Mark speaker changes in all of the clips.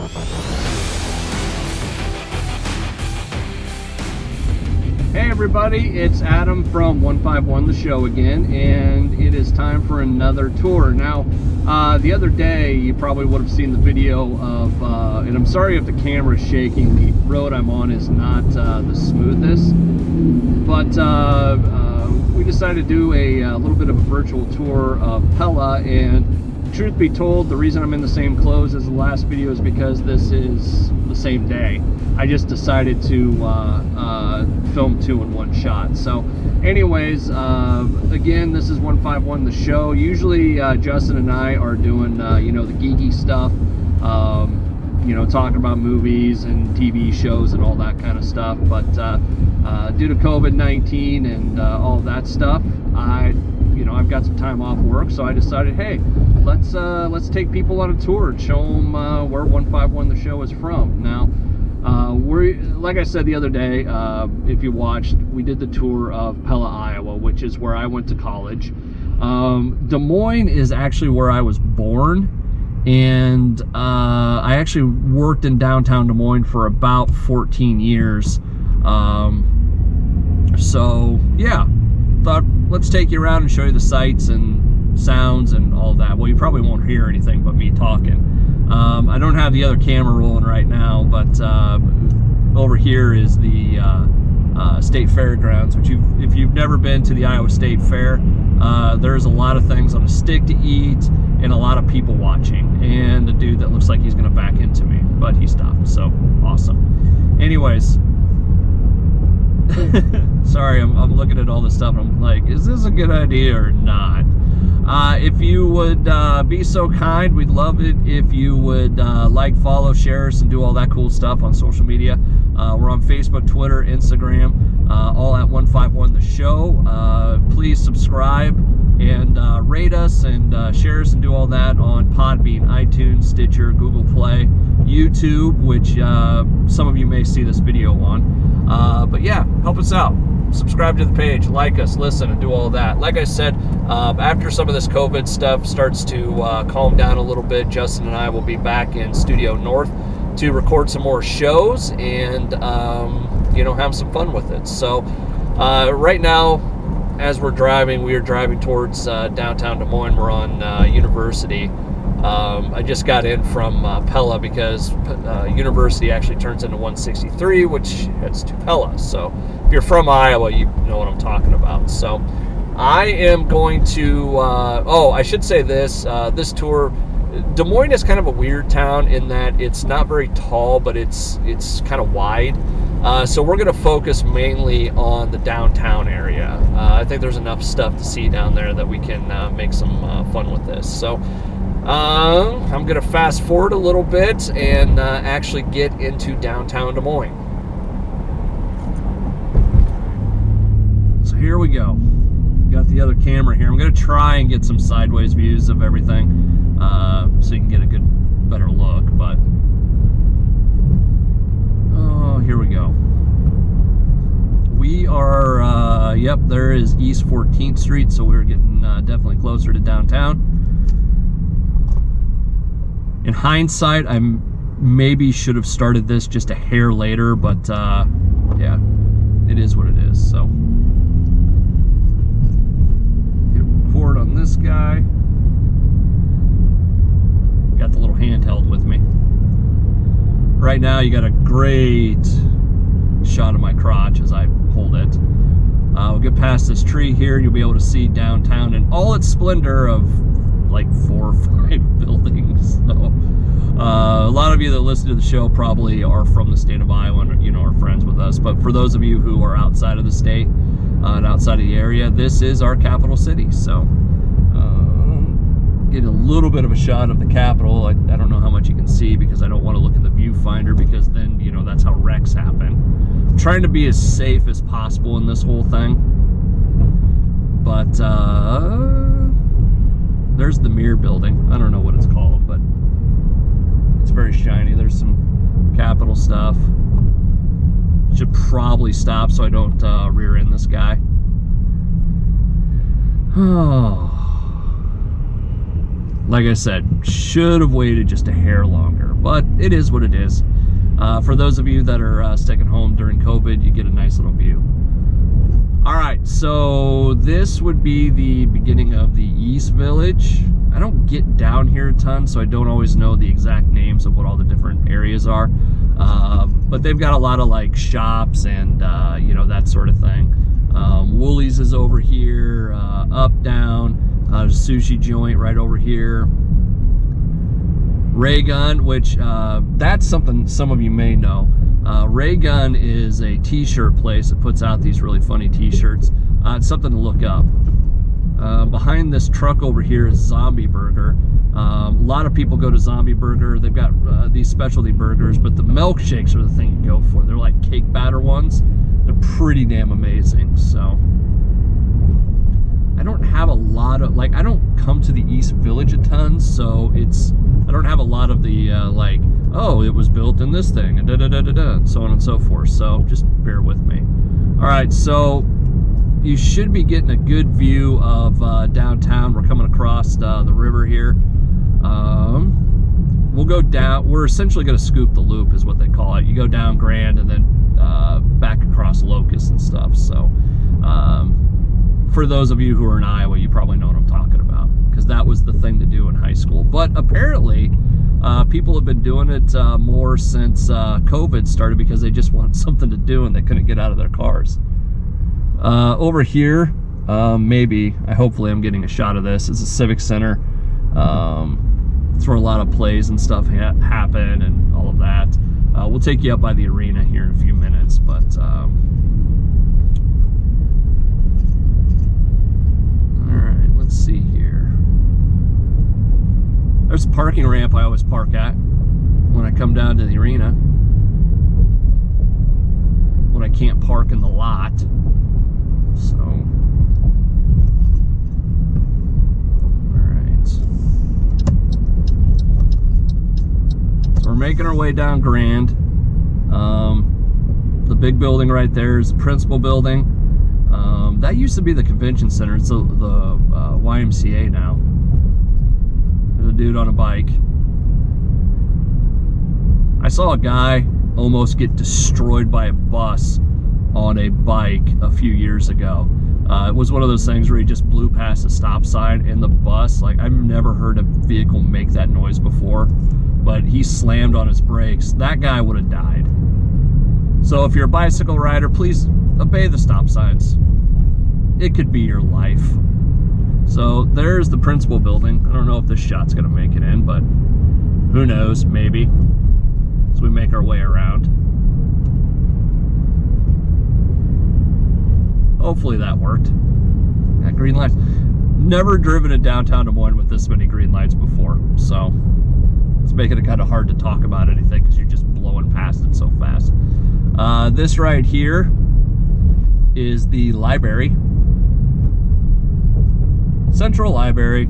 Speaker 1: Hey everybody, it's Adam from 151 The Show again, and it is time for another tour. Now, the other day, you probably would have seen the video of, and I'm sorry if the camera is shaking, the road I'm on is not the smoothest, but we decided to do a little bit of a virtual tour of Pella, and truth be told, the reason I'm in the same clothes as the last video is because this is the same day. I just decided to film two in one shot. So anyways, again, this is 151 The Show. Usually Justin and I are doing you know, the geeky stuff, you know, talking about movies and TV shows and all that kind of stuff, but due to COVID-19 and all that stuff, I've got some time off work, so I decided, hey, let's take people on a tour and show them where 151 The Show is from. Now, like I said the other day, if you watched, we did the tour of Pella, Iowa, which is where I went to college. Des Moines is actually where I was born, and I actually worked in downtown Des Moines for about 14 years. So yeah, thought let's take you around and show you the sights and sounds and all that. Well, you probably won't hear anything but me talking. I don't have the other camera rolling right now, but over here is the State Fairgrounds, which if you've never been to the Iowa State Fair, there's a lot of things on a stick to eat and a lot of people watching, and a dude that looks like he's gonna back into me, but he stopped, so awesome. Anyways, sorry, I'm looking at all this stuff and I'm like, is this a good idea or not? If you would be so kind, we'd love it if you would like, follow, share us, and do all that cool stuff on social media. We're on Facebook, Twitter, Instagram, all at 151 The Show. Please subscribe and rate us and share us and do all that on Podbean, iTunes, Stitcher, Google Play, YouTube, which some of you may see this video on. But yeah, help us out. Subscribe to the page, like us, listen, and do all that. Like I said, after some of this COVID stuff starts to calm down a little bit, Justin and I will be back in Studio North to record some more shows and have some fun with it. So right now, as we're driving, we are driving towards downtown Des Moines. We're on University. I just got in from Pella because University actually turns into 163, which heads to Pella. So if you're from Iowa, you know what I'm talking about. So I am going to, I should say this, this tour, Des Moines is kind of a weird town in that it's not very tall, but it's kind of wide. So we're going to focus mainly on the downtown area. I think there's enough stuff to see down there that we can make some fun with this. So I'm going to fast forward a little bit and actually get into downtown Des Moines. So here we go. Got the other camera here. I'm going to try and get some sideways views of everything so you can get a better look. But here we go. We are, yep, there is East 14th Street, so we're getting definitely closer to downtown. In hindsight, I maybe should have started this just a hair later, but yeah, it is what it is. So hit record on this guy. Got the little handheld with me. Right now, you got a great shot of my crotch as I hold it. We'll get past this tree here, and you'll be able to see downtown in all its splendor of like 4 or 5 buildings. So a lot of you that listen to the show probably are from the state of Iowa and are friends with us, but for those of you who are outside of the state and outside of the area, this is our capital city. So get a little bit of a shot of the Capitol. I don't know how much you can see because I don't want to look in the viewfinder, because then that's how wrecks happen. I'm trying to be as safe as possible in this whole thing, but there's the mirror building. I don't know what it's called, but it's very shiny. There's some Capitol stuff. Should probably stop so I don't rear end this guy. Oh, like I said, should have waited just a hair longer, but but it is what it is. For those of you that are staying home during COVID, you get a nice little view. All right, so this would be the beginning of the East Village. I don't get down here a ton, so I don't always know the exact names of what all the different areas are. But they've got a lot of like shops and you know, that sort of thing. Woolies is over here, up, down, sushi joint right over here. Ray Gun, which that's something some of you may know. Ray Gun is a t-shirt place that puts out these really funny t-shirts. It's something to look up. Behind this truck over here is Zombie Burger. A lot of people go to Zombie Burger. They've got these specialty burgers, but the milkshakes are the thing you go for. They're like cake batter ones. They're pretty damn amazing. So I don't have a lot of, like, I don't come to the East Village a ton, so I don't have a lot of the like, oh, it was built in this thing and da-da-da-da-da, so on and so forth. So just bear with me. All right, so you should be getting a good view of downtown. We're coming across the river here. We'll go down. We're essentially going to scoop the loop, is what they call it. You go down Grand and then back across Locust and stuff. So for those of you who are in Iowa, you probably know what I'm talking about, because that was the thing to do in high school. But apparently people have been doing it more since COVID started, because they just want something to do and they couldn't get out of their cars. Over here, hopefully I'm getting a shot of this. It's a civic center. It's where a lot of plays and stuff happen and all of that. We'll take you up by the arena here in a few minutes, but alright, let's see here. There's a parking ramp I always park at when I come down to the arena, when I can't park in the lot. So, alright. So we're making our way down Grand. The big building right there is the principal building. That used to be the convention center. It's the YMCA now. There's a dude on a bike. I saw a guy almost get destroyed by a bus on a bike a few years ago. It was one of those things where he just blew past a stop sign, and the bus, like, I've never heard a vehicle make that noise before, but he slammed on his brakes. That guy would have died. So if you're a bicycle rider, please obey the stop signs. It could be your life. So there's the principal building. I don't know if this shot's gonna make it in, but who knows, maybe, as we make our way around. Hopefully that worked. That green light. Never driven in downtown Des Moines with this many green lights before, so it's making it kind of hard to talk about anything because you're just blowing past it so fast. This right here is the library. Central Library.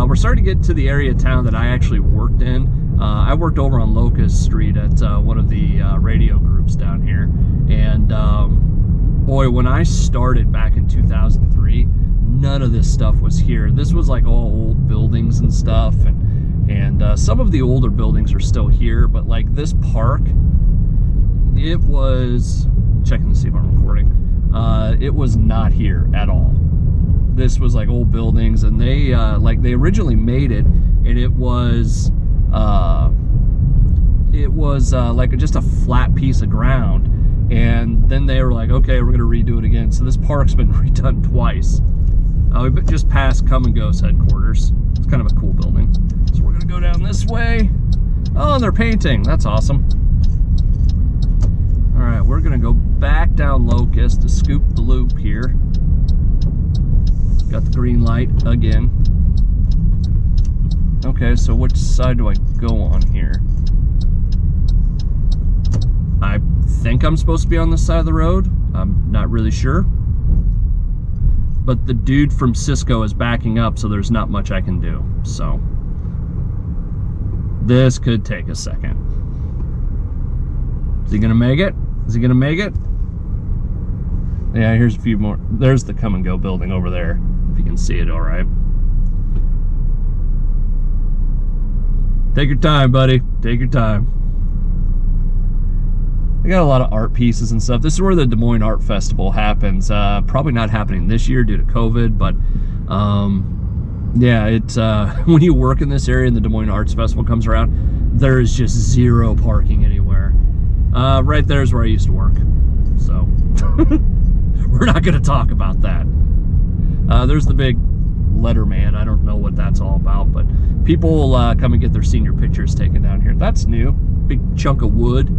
Speaker 1: We're starting to get to the area of town that I actually worked in. I worked over on Locust Street at one of the radio groups down here, and boy, when I started back in 2003, none of this stuff was here. This was like all old buildings and stuff, and some of the older buildings are still here, but like this park, it was, checking to see if I'm recording, it was not here at all. This was like old buildings, and they they originally made it, and it was like just a flat piece of ground, and then they were like, okay, we're gonna redo it again. So this park's been redone twice. We just passed Come and Go's headquarters. It's kind of a cool building. So we're gonna go down this way. Oh, and they're painting. That's awesome. All right, we're gonna go back down Locust to scoop the loop here. Got the green light again. Okay, so which side do I go on here? I think I'm supposed to be on this side of the road. I'm not really sure. But the dude from Cisco is backing up, so there's not much I can do. So this could take a second. Is he gonna make it? Is he gonna make it? Yeah, here's a few more. There's the Come and Go building over there, if you can see it all right. Take your time, buddy. Take your time. They got a lot of art pieces and stuff. This is where the Des Moines Art Festival happens. Probably not happening this year due to COVID, but yeah, it's when you work in this area and the Des Moines Arts Festival comes around, there is just zero parking anywhere. Right there is where I used to work. So we're not going to talk about that. There's the big Letterman. I don't know what that's all about, but people come and get their senior pictures taken down here. That's new. Big chunk of wood.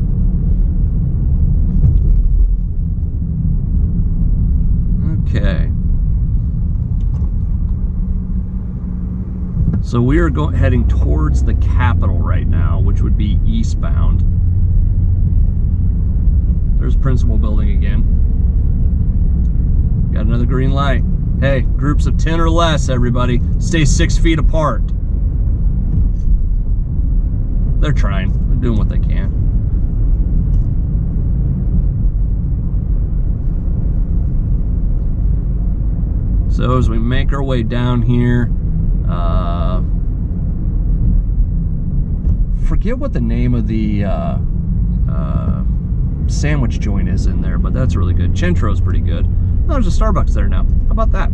Speaker 1: Okay. So we are heading towards the Capitol right now, which would be eastbound. There's Principal Building again. Got another green light. Hey, groups of 10 or less, everybody. Stay 6 feet apart. They're trying. They're doing what they can. So as we make our way down here, forget what the name of the sandwich joint is in there, but that's really good. Chentro's pretty good. Oh, there's a Starbucks there now. How about that?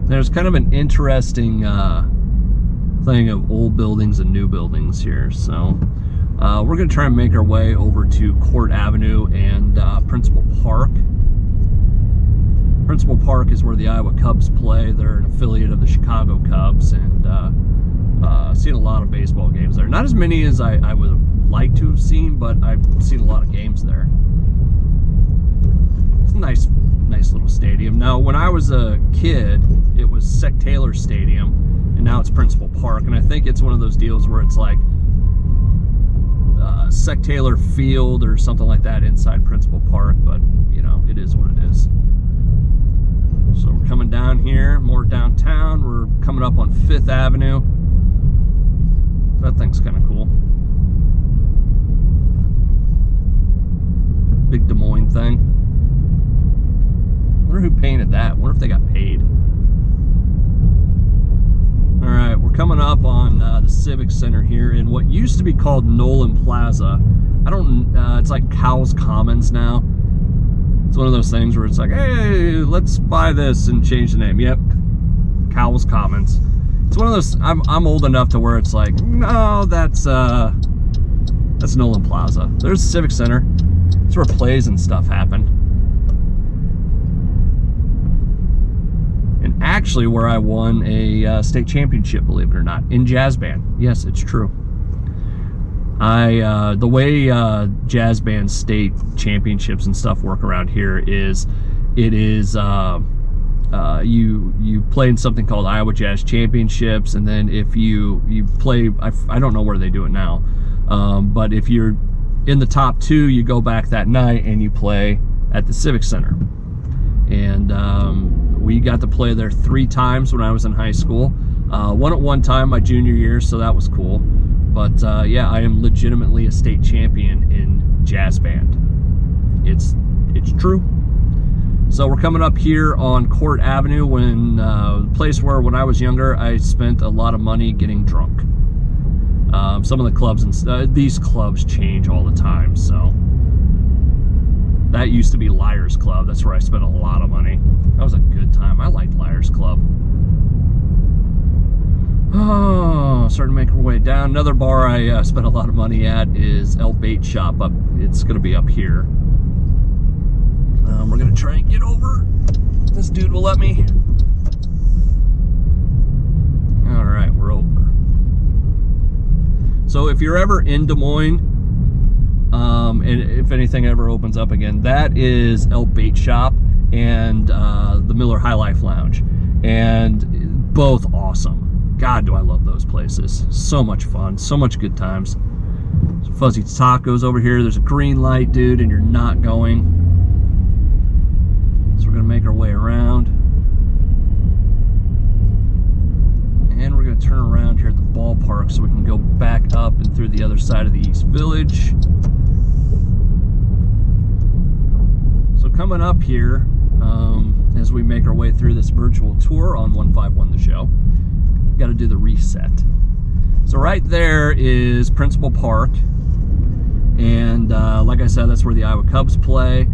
Speaker 1: There's kind of an interesting thing of old buildings and new buildings here. So we're going to try and make our way over to Court Avenue and Principal Park. Principal Park is where the Iowa Cubs play. They're an affiliate of the Chicago Cubs, and I've seen a lot of baseball games there. Not as many as I would like to have seen, but I've seen a lot of games there. It's a nice little stadium. Now, when I was a kid, it was Sec Taylor Stadium, and now it's Principal Park, and I think it's one of those deals where it's like Sec Taylor Field or something like that inside Principal Park, but you know, it is what it is. So we're coming down here, more downtown. We're coming up on 5th Avenue. That thing's kind of cool. Big Des Moines thing. I wonder who painted that. I wonder if they got paid. All right, we're coming up on the Civic Center here in what used to be called Nolan Plaza. It's like Cowles Commons now. It's one of those things where it's like, hey, let's buy this and change the name. Yep, Cowles Commons. It's one of those. I'm old enough to where it's like, no, that's Nolan Plaza. There's the Civic Center. It's where plays and stuff happen. And actually, where I won a state championship, believe it or not, in jazz band. Yes, it's true. The way jazz band state championships and stuff work around here is, it is you play in something called Iowa Jazz Championships, and then if you play, I don't know where they do it now, but if you're in the top 2, you go back that night and you play at the Civic Center. And we got to play there 3 times when I was in high school. One at one time my junior year, so that was cool. But yeah, I am legitimately a state champion in jazz band. It's true. So we're coming up here on Court Avenue, the place where when I was younger I spent a lot of money getting drunk. Some of the clubs and these clubs change all the time. So that used to be Liars Club. That's where I spent a lot of money. That was a good time. I liked Liars Club. Oh, starting to make our way down. Another bar I spent a lot of money at is El Bait Shop. It's going to be up here. We're going to try and get over. This dude will let me. All right, we're over. So if you're ever in Des Moines, and if anything ever opens up again, that is El Bait Shop and the Miller High Life Lounge. And both awesome. God, do I love those places. So much fun. So much good times. Some Fuzzy Tacos over here. There's a green light, dude, and you're not going. So we're going to make our way around. And we're going to turn around here at the ballpark so we can go back up and through the other side of the East Village. So coming up here, as we make our way through this virtual tour on 151 The Show. Got to do the reset. So right there is Principal Park, and like I said, that's where the Iowa Cubs play.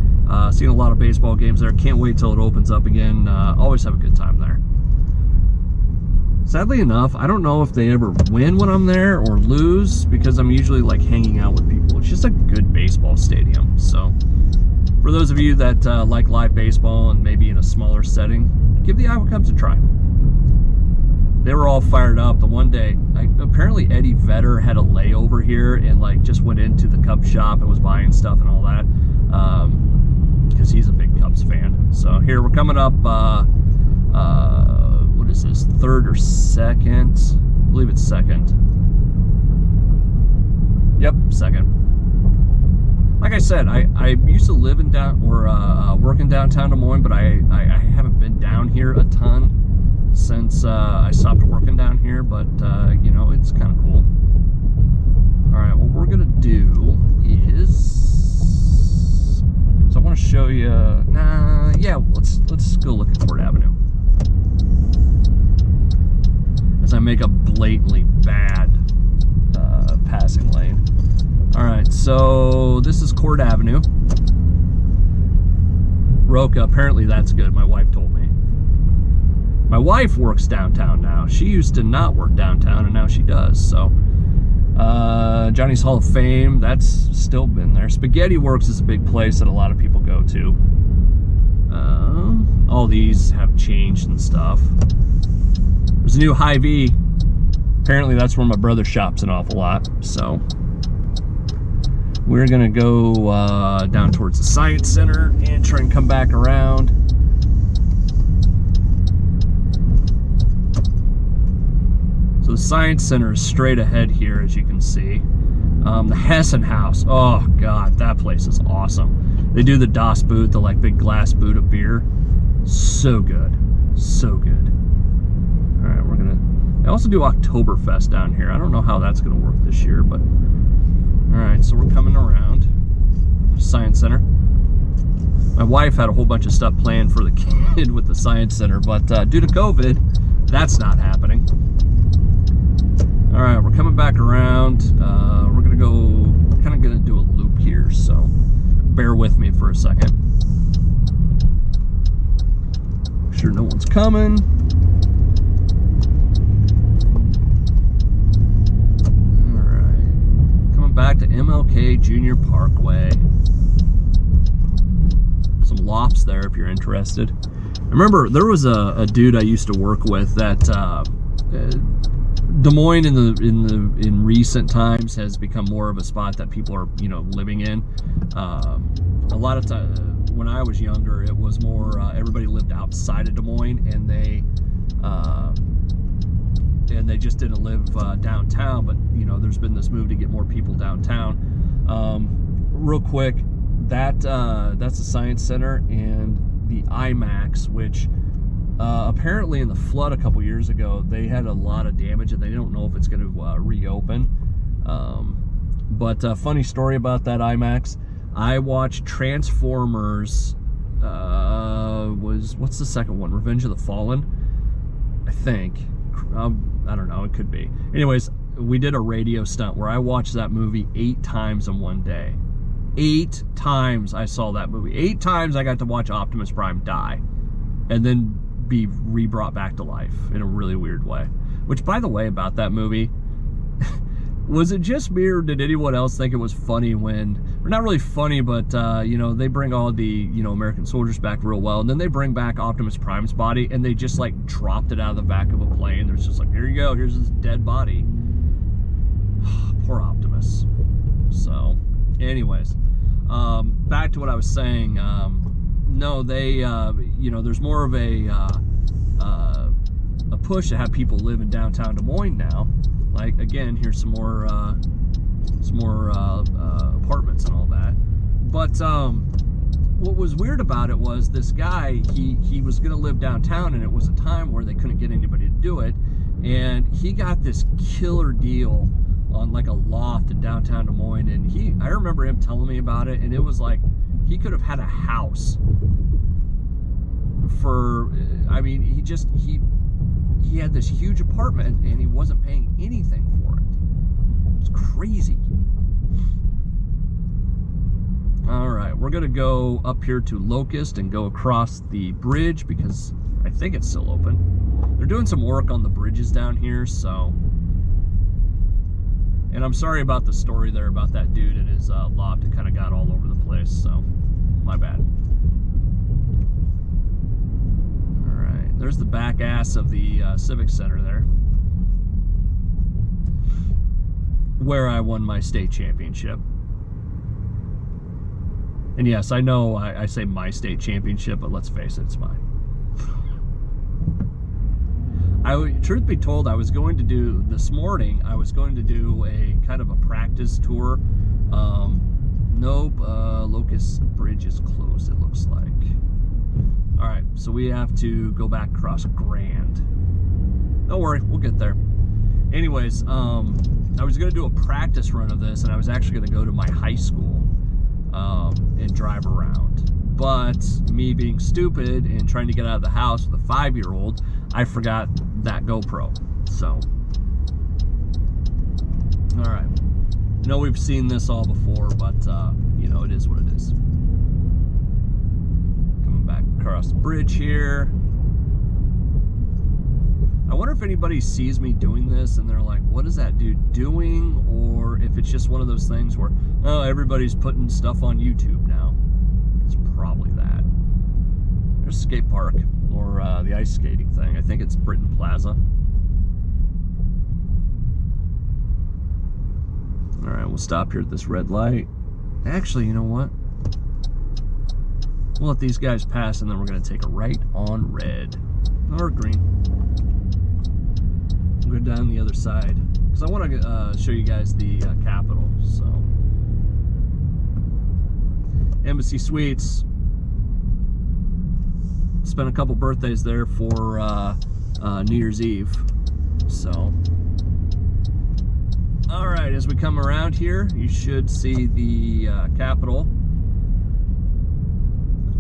Speaker 1: Seen a lot of baseball games there. Can't wait till it opens up again. Always have a good time there. Sadly enough, I don't know if they ever win when I'm there or lose, because I'm usually like hanging out with people. It's just a good baseball stadium. So for those of you that like live baseball and maybe in a smaller setting, give the Iowa Cubs a try. They were all fired up. The one day, apparently Eddie Vedder had a layover here and like just went into the Cubs shop and was buying stuff and all that, because he's a big Cubs fan. So here we're coming up, what is this, third or second? I believe it's second. Yep, second. Like I said, I used to live in work in downtown Des Moines, but I haven't been down here a ton since I stopped working down here, but you know, it's kind of cool. All right, what we're gonna do is, so I want to show you. Yeah, let's go look at Court Avenue as I make a blatantly bad passing lane. All right, so this is Court Avenue. Roca, apparently that's good. My wife told me. My wife works downtown now. She used to not work downtown, and now she does. So, Johnny's Hall of Fame, that's still been there. Spaghetti Works is a big place that a lot of people go to. All these have changed and stuff. There's a new Hy-Vee. Apparently that's where my brother shops an awful lot. So, we're gonna go down towards the Science Center and try and come back around. So the Science Center is straight ahead here, as you can see. The Hessen House, oh God, that place is awesome. They do the Das Boot, the like big glass boot of beer. So good, so good. All right, they also do Oktoberfest down here. I don't know how that's gonna work this year, but all right, so we're coming around Science Center. My wife had a whole bunch of stuff planned for the kid with the Science Center, but due to COVID, that's not happening. All right, we're coming back around. We're gonna go, kind of gonna do a loop here, so bear with me for a second. Make sure no one's coming. All right, coming back to MLK Junior Parkway. Some lofts there if you're interested. I remember there was a dude I used to work with that Des Moines in recent times has become more of a spot that people are, you know, living in. A lot of times when I was younger, it was more everybody lived outside of Des Moines, and they just didn't live downtown. But you know, there's been this move to get more people downtown. Real quick, that's the Science Center and the IMAX, which apparently in the flood a couple years ago, they had a lot of damage, and they don't know if it's going to reopen. But funny story about that IMAX, I watched Transformers, what's the second one? Revenge of the Fallen, I think. I don't know, it could be. Anyways, we did a radio stunt where I watched that movie 8 times in one day. 8 times I saw that movie. 8 times I got to watch Optimus Prime die, and then be re-brought back to life in a really weird way. Which, by the way, about that movie, was it just me, or did anyone else think it was funny when, or not really funny, but you know, they bring all the, you know, American soldiers back real well, and then they bring back Optimus Prime's body, and they just like dropped it out of the back of a plane. There's just like, here you go, here's his dead body. Poor Optimus. So, anyways, back to what I was saying. No, they, you know, there's more of a push to have people live in downtown Des Moines now. Like, again, here's some more apartments and all that. But what was weird about it was this guy, he was going to live downtown, and it was a time where they couldn't get anybody to do it, and he got this killer deal on like a loft in downtown Des Moines, and I remember him telling me about it, and it was like he could have had a house for, I mean, he had this huge apartment and he wasn't paying anything for it. It's crazy. All right, we're gonna go up here to Locust and go across the bridge because I think it's still open. They're doing some work on the bridges down here, so. And I'm sorry about the story there about that dude and his loft. It kind of got all over the place, so my bad. All right, there's the back ass of the Civic Center there, where I won my state championship. And yes, I know I say my state championship, but let's face it, it's mine. Truth be told, I was going to do, this morning, I was going to do a kind of a practice tour. Nope, Locust Bridge is closed, it looks like. All right, so we have to go back across Grand. Don't worry, we'll get there. Anyways, I was gonna do a practice run of this, and I was actually gonna go to my high school and drive around. But me being stupid and trying to get out of the house with a 5-year-old, I forgot that GoPro. So, all right. I know we've seen this all before, but you know, it is what it is. Coming back across the bridge here. I wonder if anybody sees me doing this and they're like, what is that dude doing? Or if it's just one of those things where, oh, everybody's putting stuff on YouTube now. It's probably that. There's a skate park, or the ice skating thing. I think it's Britain Plaza. All right, we'll stop here at this red light. Actually, you know what? We'll let these guys pass, and then we're going to take a right on red. Or green. We'll go down the other side. Because I want to show you guys the Capitol, so. Embassy Suites. Spent a couple birthdays there for New Year's Eve. So, all right, as we come around here, you should see the Capitol.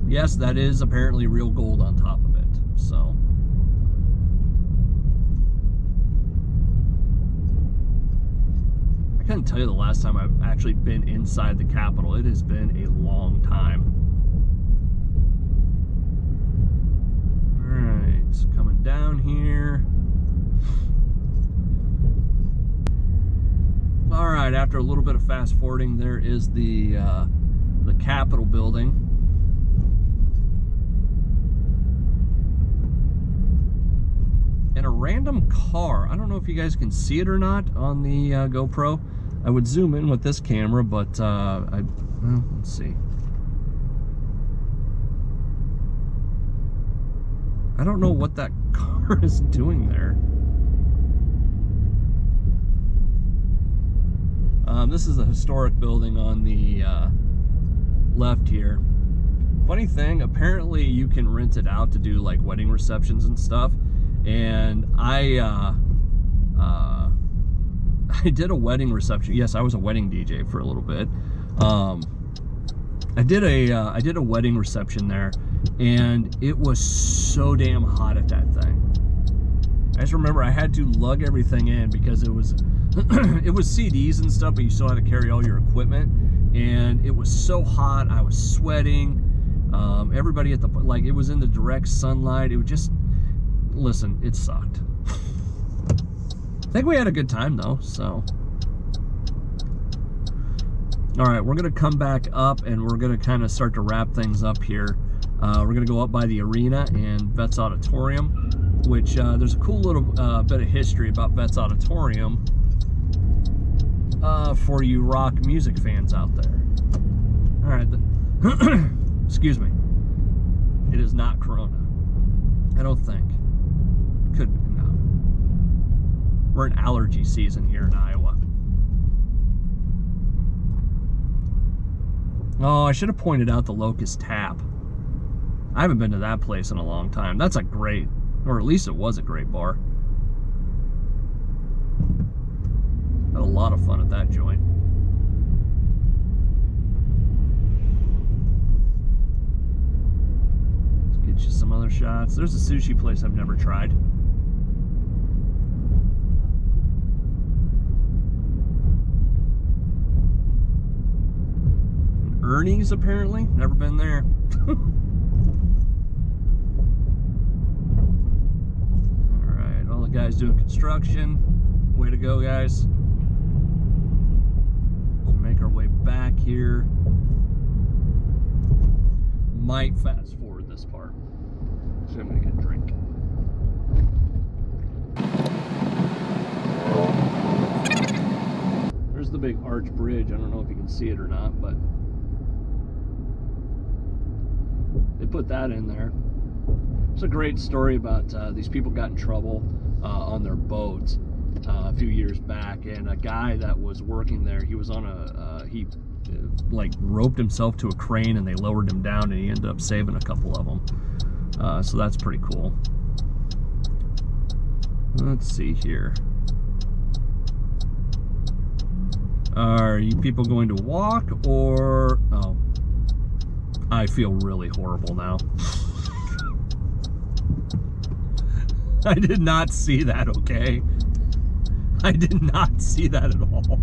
Speaker 1: Yes, that is apparently real gold on top of it. So, I couldn't tell you the last time I've actually been inside the Capitol. It has been a long time. Alright, coming down here. Alright, after a little bit of fast forwarding, there is the Capitol building. And a random car. I don't know if you guys can see it or not on the GoPro. I would zoom in with this camera, but well, let's see. I don't know what that car is doing there. This is a historic building on the left here. Funny thing, apparently you can rent it out to do like wedding receptions and stuff. And I did a wedding reception. Yes, I was a wedding DJ for a little bit. I did a wedding reception there, and it was so damn hot at that thing. I just remember I had to lug everything in because it was it was CDs and stuff, but you still had to carry all your equipment, and it was so hot. I was sweating. Everybody at the, like, it was in the direct sunlight. It would just, listen, it sucked. I think we had a good time though, so. All right, we're gonna come back up and we're gonna kind of start to wrap things up here. We're gonna go up by the arena and Vets Auditorium, which there's a cool little bit of history about Vets Auditorium for you rock music fans out there. All right, excuse me. It is not Corona. I don't think. Could be, no. We're in allergy season here in Iowa. Oh, I should have pointed out the Locust Tap. I haven't been to that place in a long time. That's a great, or at least it was a great bar. Had a lot of fun at that joint. Let's get you some some other shots. There's a sushi place I've never tried. Ernie's, apparently. Never been there. Alright, all the guys doing construction. Way to go, guys. Let's make our way back here. Might fast forward this part. So I'm gonna get a drink. There's the big arch bridge. I don't know if you can see it or not, but they put that in there. It's a great story about these people got in trouble on their boat a few years back, and a guy that was working there, he was on he like roped himself to a crane and they lowered him down, and he ended up saving a couple of them. So that's pretty cool. Let's see here. Are you people going to walk or... Oh, I feel really horrible now. I did not see that, okay? I did not see that at all.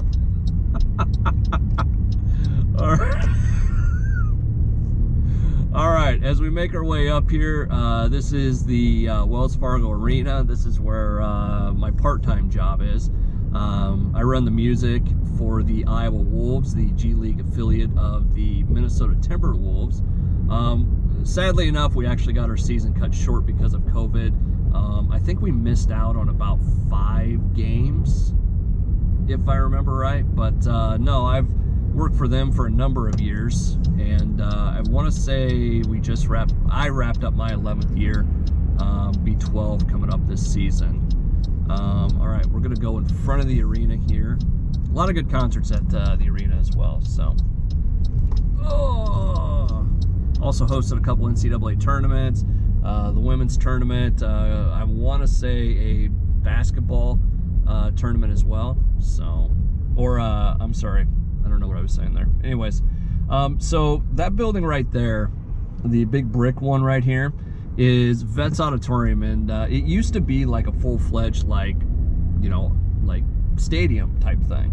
Speaker 1: All right. All right, as we make our way up here, this is the Wells Fargo Arena. This is where my part-time job is. I run the music for the Iowa Wolves, the G League affiliate of the Minnesota Timberwolves. Sadly enough, we actually got our season cut short because of COVID. I think we missed out on about 5 games, if I remember right. But no, I've worked for them for a number of years, and I want to say I wrapped up my 11th year, B12 coming up this season. All right, we're gonna go in front of the arena here. A lot of good concerts at the arena as well. So, also hosted a couple NCAA tournaments, the women's tournament. I want to say a basketball tournament as well. So, or I'm sorry, I don't know what I was saying there. Anyways, so that building right there, the big brick one right here, is Vets Auditorium, and it used to be like a full-fledged, like, you know, like stadium type thing.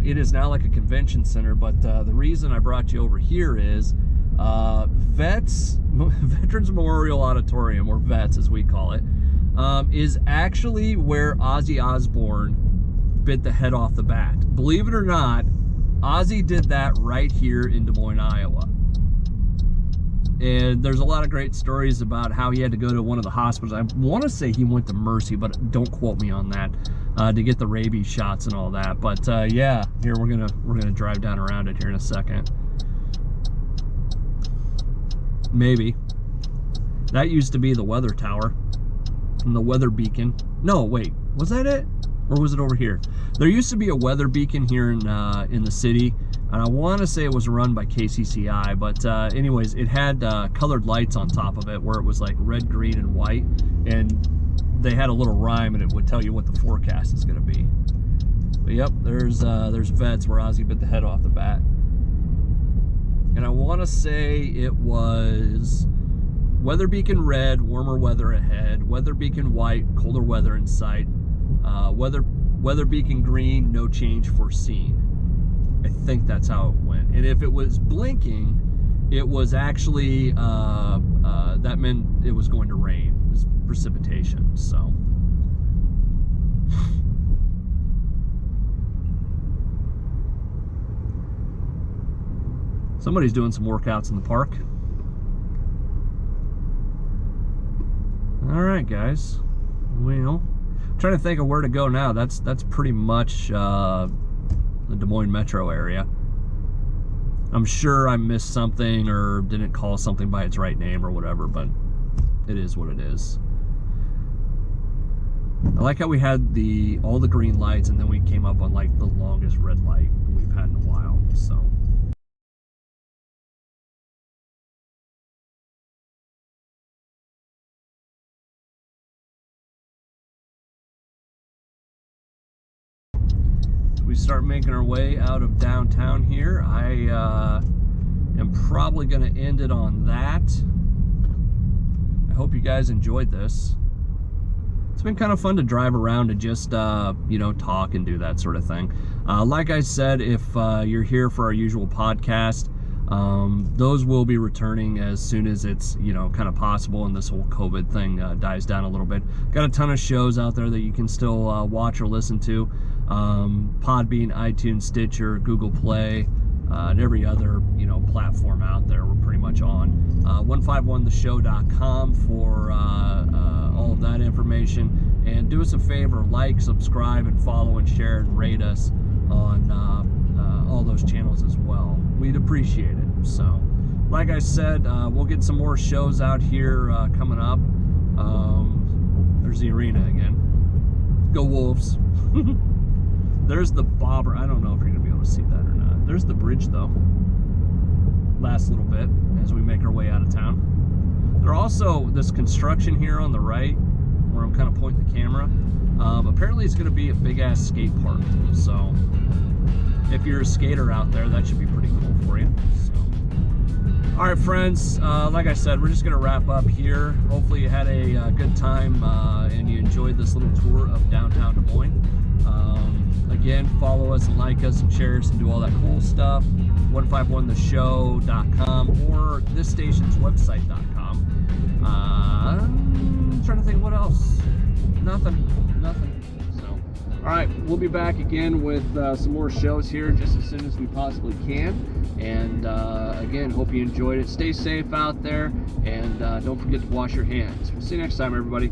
Speaker 1: It is now like a convention center, but the reason I brought you over here is Veterans Memorial Auditorium, or Vets as we call it, is actually where Ozzy Osbourne bit the head off the bat. Believe it or not, Ozzy did that right here in Des Moines, Iowa. And there's a lot of great stories about how he had to go to one of the hospitals. I want to say he went to Mercy, but don't quote me on that, to get the rabies shots and all that. But yeah, here we're gonna drive down around it here in a second. Maybe that used to be the weather tower and the weather beacon. No, wait, was that it, or was it over here? There used to be a weather beacon here in the city. And I want to say it was run by KCCI, but anyways, it had colored lights on top of it where it was like red, green, and white, and they had a little rhyme, and it would tell you what the forecast is going to be. But yep, there's Vets where Ozzy bit the head off the bat. And I want to say it was weather beacon red, warmer weather ahead, weather beacon white, colder weather in sight, weather beacon green, no change foreseen. I think that's how it went. And if it was blinking, it was actually, that meant it was going to rain. It was precipitation, so. Somebody's doing some workouts in the park. All right, guys. Well, I'm trying to think of where to go now. That's pretty much, the Des Moines metro area. I'm sure I missed something or didn't call something by its right name or whatever, but it is what it is. I like how we had all the green lights, and then we came up on like the longest red light we've had in a while, so. We start making our way out of downtown here. I am probably going to end it on that. hope you guys enjoyed this. It's been kind of fun to drive around and just, you know, talk and do that sort of thing. Like I said, if you're here for our usual podcast, those will be returning as soon as it's, you know, kind of possible and this whole COVID thing dies down a little bit. Got a ton of shows out there that you can still watch or listen to. Podbean, iTunes, Stitcher, Google Play, and every other, you know, platform out there we're pretty much on. 151theshow.com for all of that information. And do us a favor, like, subscribe, and follow and share and rate us on all those channels as well. We'd appreciate it. So, like I said, we'll get some more shows out here coming up. There's the arena again. Go Wolves. There's the bobber. I don't know if you're going to be able to see that or not. There's the bridge, though. Last little bit as we make our way out of town. There's also this construction here on the right where I'm kind of pointing the camera. Apparently it's going to be a big-ass skate park. So if you're a skater out there, that should be pretty cool for you. So. All right, friends, like I said, we're just going to wrap up here. Hopefully you had a good time and you enjoyed this little tour of downtown Des Moines. Again, follow us and like us and share us and do all that cool stuff. 151theshow.com or this station's website.com. I'm trying to think what else. Nothing. So, all right, we'll be back again with some more shows here just as soon as we possibly can. And again, hope you enjoyed it. Stay safe out there, and don't forget to wash your hands. We'll see you next time, everybody.